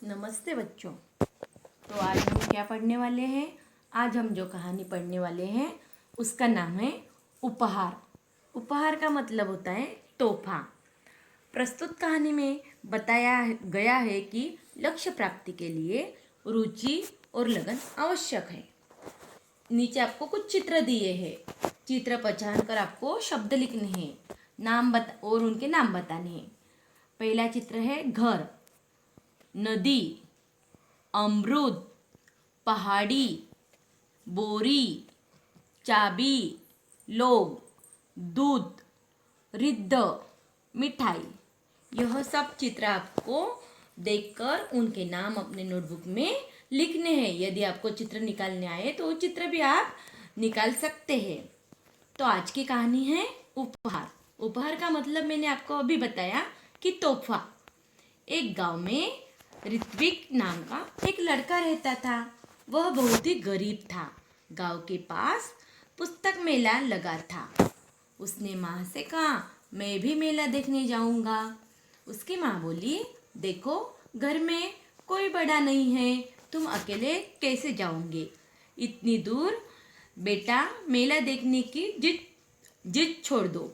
नमस्ते बच्चों। तो आज हम क्या पढ़ने वाले हैं? आज हम जो कहानी पढ़ने वाले हैं उसका नाम है उपहार। उपहार का मतलब होता है तोहफा। प्रस्तुत कहानी में बताया गया है कि लक्ष्य प्राप्ति के लिए रुचि और लगन आवश्यक है। नीचे आपको कुछ चित्र दिए हैं। चित्र पहचान कर आपको शब्द लिखने हैं, और उनके नाम बताने हैं। पहला चित्र है घर, नदी, अमरूद, पहाड़ी, बोरी, चाबी, लोग, दूध, रिद्ध, मिठाई। यह सब चित्र आपको देखकर उनके नाम अपने नोटबुक में लिखने हैं। यदि आपको चित्र निकालने आए तो वो चित्र भी आप निकाल सकते हैं। तो आज की कहानी है उपहार। उपहार का मतलब मैंने आपको अभी बताया कि तोहफा। एक गांव में ऋत्विक नाम का एक लड़का रहता था। वह बहुत ही गरीब था। गांव के पास पुस्तक मेला लगा था। उसने माँ से कहा, मैं भी मेला देखने जाऊंगा। उसकी माँ बोली, देखो घर में कोई बड़ा नहीं है, तुम अकेले कैसे जाओगे इतनी दूर? बेटा, मेला देखने की जिद जिद छोड़ दो,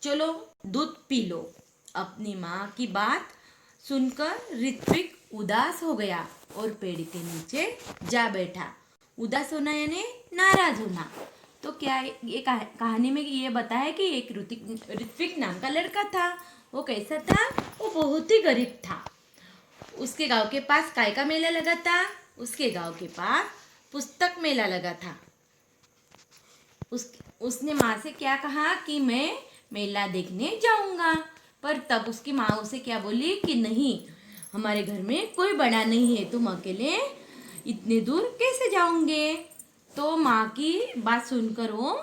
चलो दूध पी लो। अपनी माँ की बात सुनकर ऋत्विक उदास हो गया और पेड़ के नीचे जा बैठा। उदास होना यानी नाराज होना। तो क्या ये कहानी में ये बताया कि एक ऋत्विक नाम का लड़का था। वो कैसा था? वो बहुत ही गरीब था। उसके गांव के पास काय का मेला लगा था? उसके गांव के पास पुस्तक मेला लगा था। उसने माँ से क्या कहा कि मैं मेला देखने जाऊंगा। पर तब उसकी माँ उसे क्या बोली कि नहीं, हमारे घर में कोई बड़ा नहीं है, तुम अकेले इतने दूर कैसे जाओगे? तो माँ की बात सुनकर वो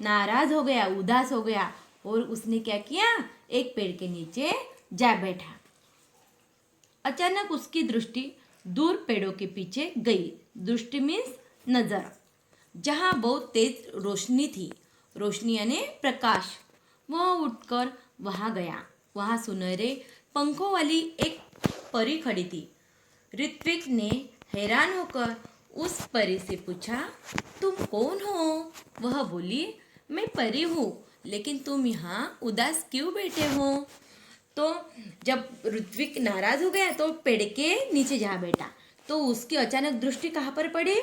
नाराज हो गया, उदास हो गया और उसने क्या किया, एक पेड़ के नीचे जा बैठा। अचानक उसकी दृष्टि दूर पेड़ों के पीछे गई। दृष्टि मीन्स नजर, जहाँ बहुत तेज रोशनी थी। रोशनी यानी प्रकाश। वह उठकर वहां गया। वहां सुनहरे पंखों वाली एक परी खड़ी थी। ऋत्विक ने हैरान होकर उस परी से पूछा, तुम कौन हो? वह बोली, मैं परी हूँ, लेकिन तुम यहाँ उदास क्यों बैठे हो? तो जब ऋत्विक नाराज हो गया तो पेड़ के नीचे जा बैठा। तो उसकी अचानक दृष्टि कहाँ पर पड़ी?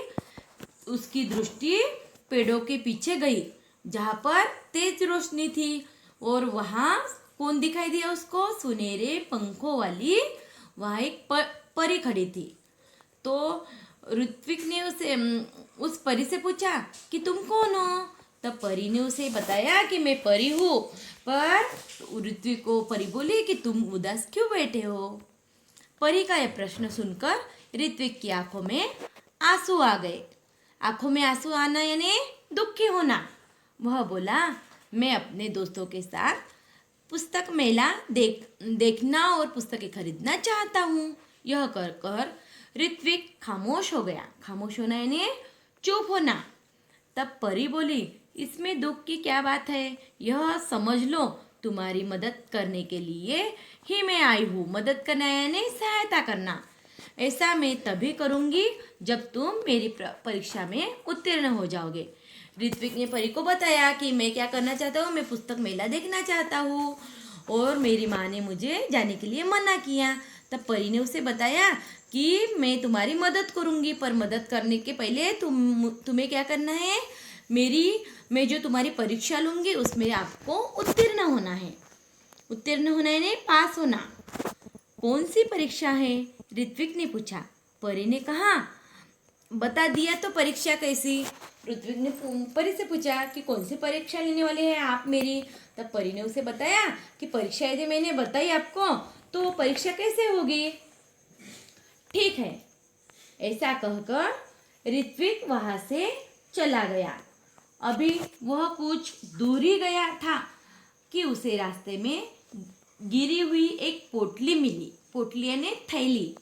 उसकी दृष्टि पेड़ों के पीछे गई, जहाँ पर तेज रोशनी थी। और वहाँ कौन दिखाई दिया उसको? सुनहरे पंखों वाली वहाँ एक परी खड़ी थी। तो ऋत्विक ने उस परी से पूछा कि तुम कौन हो? तब परी ने उसे बताया कि मैं परी हूँ। पर ऋत्विक को परी बोली कि तुम उदास क्यों बैठे हो? परी का यह प्रश्न सुनकर ऋत्विक की आंखों में आंसू आ गए। आंखों में आंसू आना यानी दुखी होना। वह बोला, मैं अपने दोस्तों के साथ पुस्तक मेला देखना और पुस्तकें खरीदना चाहता हूँ। यह कर ऋत्विक खामोश हो गया। खामोश होना यानी चुप होना। तब परी बोली, इसमें दुख की क्या बात है? यह समझ लो, तुम्हारी मदद करने के लिए ही मैं आई हूँ। मदद करना यानी सहायता करना। ऐसा मैं तभी करूँगी जब तुम मेरी परीक्षा में उत्तीर्ण हो जाओगे। ऋत्विक ने परी को बताया कि मैं क्या करना चाहता हूँ, मैं पुस्तक मेला देखना चाहता हूँ और मेरी माँ ने मुझे जाने के लिए मना किया। तब परी ने उसे बताया कि मैं तुम्हारी मदद करूँगी, पर मदद करने के पहले तुम्हें क्या करना है, मैं जो तुम्हारी परीक्षा लूँगी उसमें आपको उत्तीर्ण होना है। उत्तीर्ण होना है पास होना। कौन सी परीक्षा है? ऋत्विक ने पूछा। परी ने कहा, बता दिया तो परीक्षा कैसी? ऋत्विक ने परी से पूछा कि कौन सी परीक्षा लेने वाले हैं आप मेरी? तब परी ने उसे बताया कि परीक्षा यदि मैंने बताई आपको तो परीक्षा कैसे होगी? ठीक है, ऐसा कहकर ऋत्विक वहां से चला गया। अभी वह कुछ दूर ही गया था कि उसे रास्ते में गिरी हुई एक पोटली मिली। पोटली यानी थैली।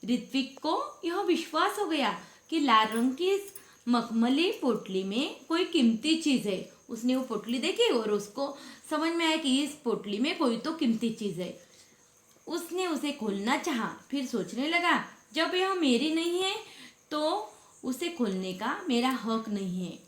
ऋत्विक को यह विश्वास हो गया कि लाल रंग की इस मखमली पोटली में कोई कीमती चीज है। उसने वो पोटली देखी और उसको समझ में आया कि इस पोटली में कोई तो कीमती चीज है। उसने उसे खोलना चाहा, फिर सोचने लगा जब यह मेरी नहीं है तो उसे खोलने का मेरा हक नहीं है।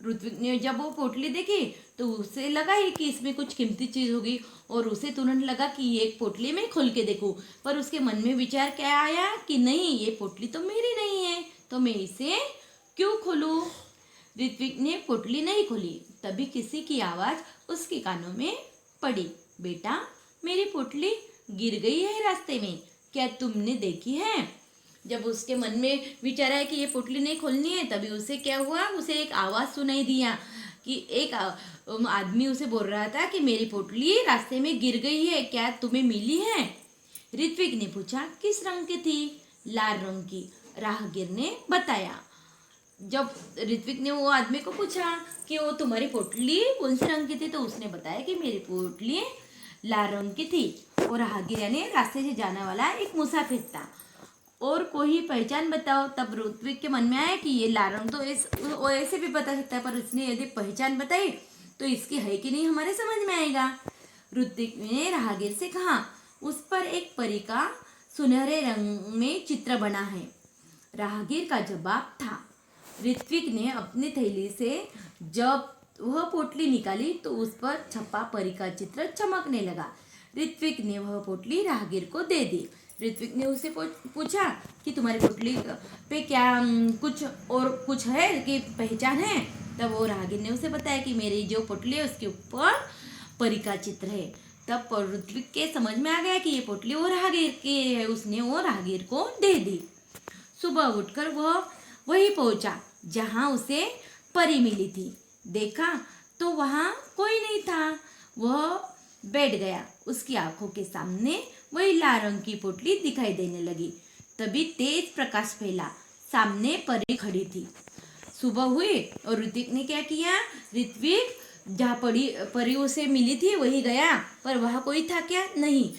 ऋत्विक ने जब वो पोटली देखी तो उसे लगा ही कि इसमें कुछ कीमती चीज होगी और उसे तुरंत लगा कि ये एक पोटली मैं खोल के देखूं। पर उसके मन में विचार क्या आया कि नहीं, ये पोटली तो मेरी नहीं है तो मैं इसे क्यों खोलूं। ऋत्विक ने पोटली नहीं खोली। तभी किसी की आवाज उसके कानों में पड़ी, बेटा मेरी पोटली गिर गई है रास्ते में, क्या तुमने देखी है। जब उसके मन में विचार आया कि ये पोटली नहीं खोलनी है, तभी उसे क्या हुआ, उसे एक आवाज सुनाई दिया कि एक आदमी उसे बोल रहा था कि मेरी पोटली रास्ते में गिर गई है, क्या तुम्हें मिली है। ऋत्विक ने पूछा किस रंग की थी। लाल रंग की, राहगीर ने बताया। जब ऋत्विक ने वो आदमी को पूछा कि वो तुम्हारी पोटली कौन से रंग की थी, तो उसने बताया कि मेरी पोटली लाल रंग की थी। और राहगीर यानी रास्ते से जाने वाला एक मुसाफिर था। और कोई पहचान बताओ। तब ऋत्विक के मन में आया कि ये लाल रंग तो वो ऐसे भी बता सकता है, पर उसने यदि पहचान बताई तो इसकी है कि नहीं हमारे समझ में आएगा। ऋत्विक ने राहगीर से कहा उस पर एक परी का सुनहरे रंग में चित्र बना है। राहगीर का जवाब था। ऋत्विक ने अपनी थैली से जब वह पोटली निकाली तो उस पर छपा परी का चित्र चमकने लगा। ऋत्विक ने वह पोटली राहगीर को दे दी। ऋत्विक ने उसे पूछा कि तुम्हारी पोटली पे क्या कुछ है कि पहचान है। तब वो राहगीर ने उसे बताया कि मेरी जो पोटली है उसके ऊपर परी का चित्र है। तब ऋत्विक के समझ में आ गया कि ये पोटली वो राहगीर की है। उसने वो राहगीर को दे दी। सुबह उठकर वह वहीं पहुंचा जहां उसे परी मिली थी। देखा तो वहां कोई नहीं था। वह बैठ गया। उसकी आंखों के सामने वही लाल रंग की पोटली दिखाई देने लगी। तभी तेज प्रकाश फैला। सामने परी खड़ी थी। सुबह हुई और ऋत्विक ने क्या किया, ऋत्विक जहाँ परी उसे मिली थी वही गया, पर वहाँ कोई था क्या, नहीं।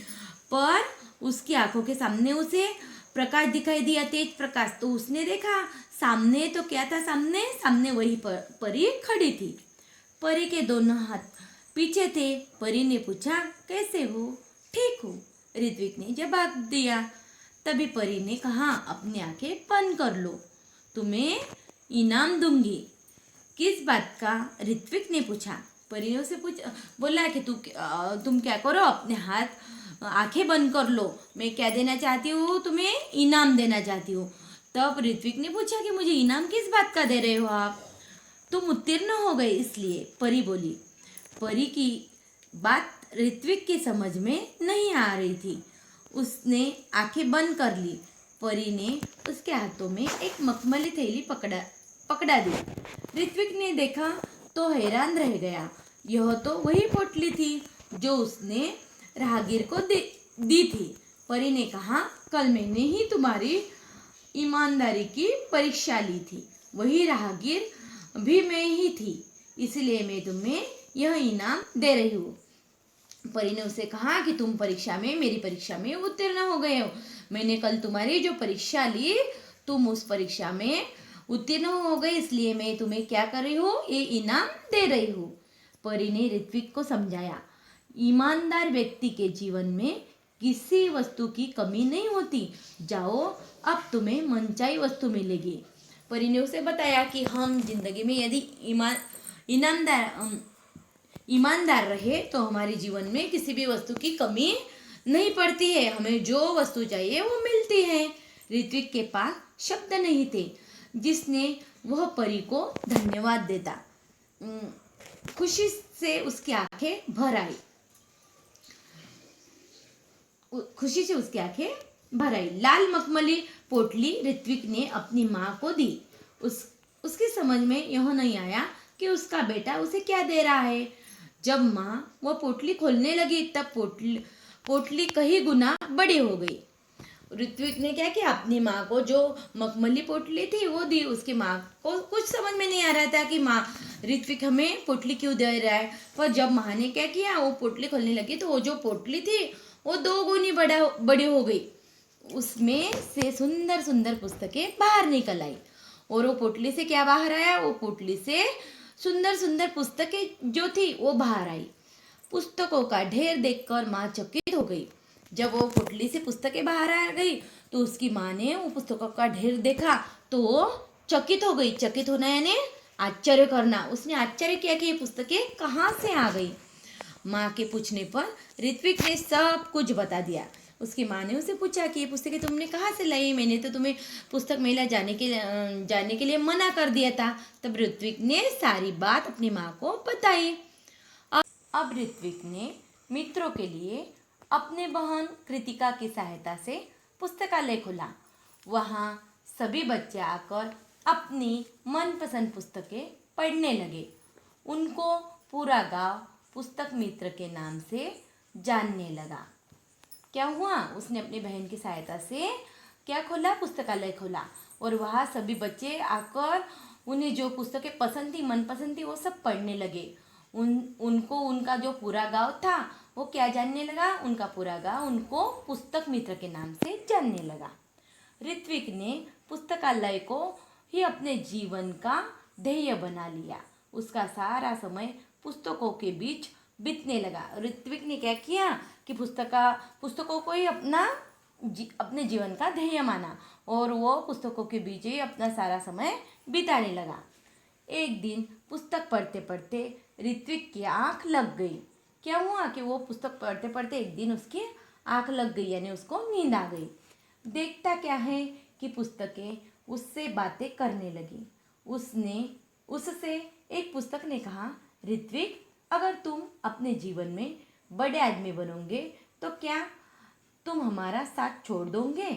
पर उसकी आंखों के सामने उसे प्रकाश दिखाई दिया, तेज प्रकाश। तो उसने देखा सामने तो क्या था, सामने वही परी खड़ी थी। परी के दोनों हाथ पीछे थे। परी ने पूछा कैसे हो, ठीक हो। ऋत्विक ने जवाब दिया। तभी परी ने कहा अपनी आंखें बंद कर लो, तुम्हें इनाम दूंगी। किस बात का, ऋत्विक ने पूछा। परी ने उसे बोला कि तुम क्या करो, अपने हाथ आंखें बंद कर लो, मैं क्या देना चाहती हूँ, तुम्हें इनाम देना चाहती हूँ। तब ऋत्विक ने पूछा कि मुझे इनाम किस बात का दे रहे हो आप, तुम उत्तीर्ण हो गए इसलिए। परी बोली। परी की बात ऋत्विक की समझ में नहीं आ रही थी। उसने आंखें बंद कर ली। परी ने उसके हाथों में एक मखमली थैली पकड़ा दी। ऋत्विक ने देखा तो हैरान रह गया। यह तो वही पोटली थी जो उसने राहगीर को दी थी। परी ने कहा कल मैंने ही तुम्हारी ईमानदारी की परीक्षा ली थी, वही राहगीर भी मैं ही थी, इसलिए मैं तुम्हें यह इनाम दे रही हूँ। परी ने उसे कहा कि तुम मेरी परीक्षा में उत्तीर्ण हो गए हो। मैंने कल तुम्हारी जो परीक्षा ली, तुम उस परीक्षा में उत्तीर्ण हो गए, इसलिए मैं तुम्हें क्या कर रही हूँ, ये इनाम दे रही हूँ। परी ने ऋत्विक को समझाया, ईमानदार व्यक्ति के जीवन में किसी वस्तु की कमी नहीं होती। जाओ, अब तुम्हें मनचाही वस्तु मिलेगी। परी ने उसे बताया कि हम जिंदगी में यदि ईमानदार रहे तो हमारे जीवन में किसी भी वस्तु की कमी नहीं पड़ती है, हमें जो वस्तु चाहिए वो मिलती है। ऋत्विक के पास शब्द नहीं थे जिसने वह परी को धन्यवाद देता। खुशी से उसकी आंखें भर आई। लाल मखमली पोटली ऋत्विक ने अपनी माँ को दी। उसकी समझ में यह नहीं आया कि उसका बेटा उसे क्या दे रहा है। जब माँ वह पोटली खोलने लगी तब पोटली कई गुना बड़ी हो गई। ऋत्विक ने क्या किया, अपनी माँ को जो मखमली पोटली थी वो दी। उसकी माँ को कुछ समझ में नहीं आ रहा था कि माँ ऋत्विक हमें पोटली क्यों दे रहा है। पर जब माँ ने क्या किया, वो पोटली खोलने लगी तो वो जो पोटली थी वो 2 गुनी बड़ी हो गई। उसमें से सुंदर सुंदर पुस्तकें बाहर निकल आई। और वो पोटली से क्या बाहर आया, वो पोटली से सुंदर सुंदर पुस्तकें जो थी वो बाहर आई। पुस्तकों का ढेर देखकर माँ चकित हो गई। जब वो पोटली से पुस्तकें बाहर आ गई तो उसकी माँ ने वो पुस्तकों का ढेर देखा तो वो चकित हो गई। चकित होना यानी आश्चर्य करना। उसने आश्चर्य किया कि ये पुस्तकें कहाँ से आ गई। माँ के पूछने पर ऋत्विक ने सब कुछ बता दिया। उसकी माँ ने उसे पूछा कि ये पुस्तकें तुमने कहाँ से लाई, मैंने तो तुम्हें पुस्तक मेला जाने के लिए मना कर दिया था। तब ऋत्विक ने सारी बात अपनी माँ को बताई। अब ऋत्विक ने मित्रों के लिए अपने बहन कृतिका की सहायता से पुस्तकालय खोला। वहाँ सभी बच्चे आकर अपनी मनपसंद पुस्तकें पढ़ने लगे। उनको पूरा गांव पुस्तक मित्र के नाम से जानने लगा। क्या हुआ, उसने अपनी बहन की सहायता से क्या खोला, पुस्तकालय खोला। और वहाँ सभी बच्चे आकर उन्हें जो पुस्तकें पसंद थी, मनपसंद थी, वो सब पढ़ने लगे। उनको उनका जो पूरा गांव था वो क्या जानने लगा, उनका पूरा गांव उनको पुस्तक मित्र के नाम से जानने लगा। ऋत्विक ने पुस्तकालय को ही अपने जीवन का ध्येय बना लिया। उसका सारा समय पुस्तकों के बीच बीतने लगा। ऋत्विक ने क्या किया कि पुस्तकों को ही अपने जीवन का ध्येय माना और वो पुस्तकों के बीच ही अपना सारा समय बिताने लगा। एक दिन पुस्तक पढ़ते पढ़ते ऋत्विक की आँख लग गई। क्या हुआ कि वो पुस्तक पढ़ते पढ़ते एक दिन उसकी आँख लग गई, यानी उसको नींद आ गई। देखता क्या है कि पुस्तकें उससे बातें करने लगी। उससे एक पुस्तक ने कहा, ऋत्विक, अगर तुम अपने जीवन में बड़े आदमी बनोगे तो क्या तुम हमारा साथ छोड़ दोगे,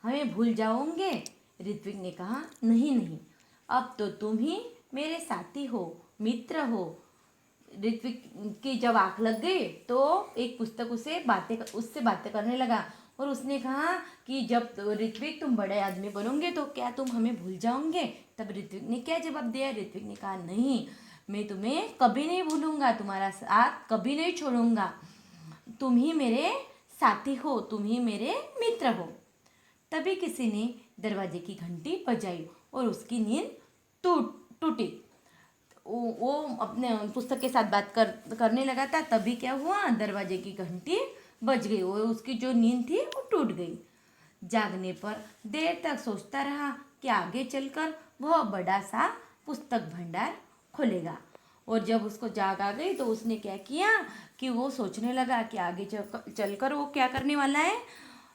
हमें भूल जाओगे? ऋत्विक ने कहा, नहीं नहीं, अब तो तुम ही मेरे साथी हो, मित्र हो। ऋत्विक की जब आँख लग गई तो एक पुस्तक उससे बातें करने लगा और उसने कहा कि जब ऋत्विक तुम बड़े आदमी बनोगे तो क्या तुम हमें भूल जाओगे? तब ऋत्विक ने क्या जवाब दिया? ऋत्विक ने कहा, नहीं, मैं तुम्हें कभी नहीं भूलूंगा, तुम्हारा साथ कभी नहीं छोड़ूंगा। तुम ही मेरे साथी हो, तुम ही मेरे मित्र हो। तभी किसी ने दरवाजे की घंटी बजाई और उसकी नींद टूटी। वो अपने पुस्तक के साथ बात करने लगा था। तभी क्या हुआ, दरवाजे की घंटी बज गई और उसकी जो नींद थी वो टूट गई। जागने पर देर तक सोचता रहा कि आगे चलकर वह बड़ा सा पुस्तक भंडार खोलेगा। और जब उसको जाग आ गई तो उसने क्या किया कि वो सोचने लगा कि आगे चलकर वो क्या करने वाला है,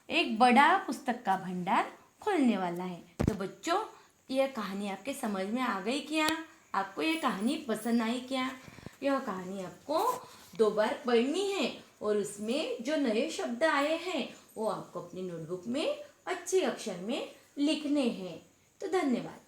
एक बड़ा पुस्तक का भंडार खोलने वाला है। तो बच्चों, यह कहानी आपके समझ में आ गई क्या? आपको यह कहानी पसंद आई क्या? यह कहानी आपको 2 बार पढ़नी है और उसमें जो नए शब्द आए हैं वो आपको अपनी नोटबुक में अच्छे अक्षर में लिखने हैं। तो धन्यवाद।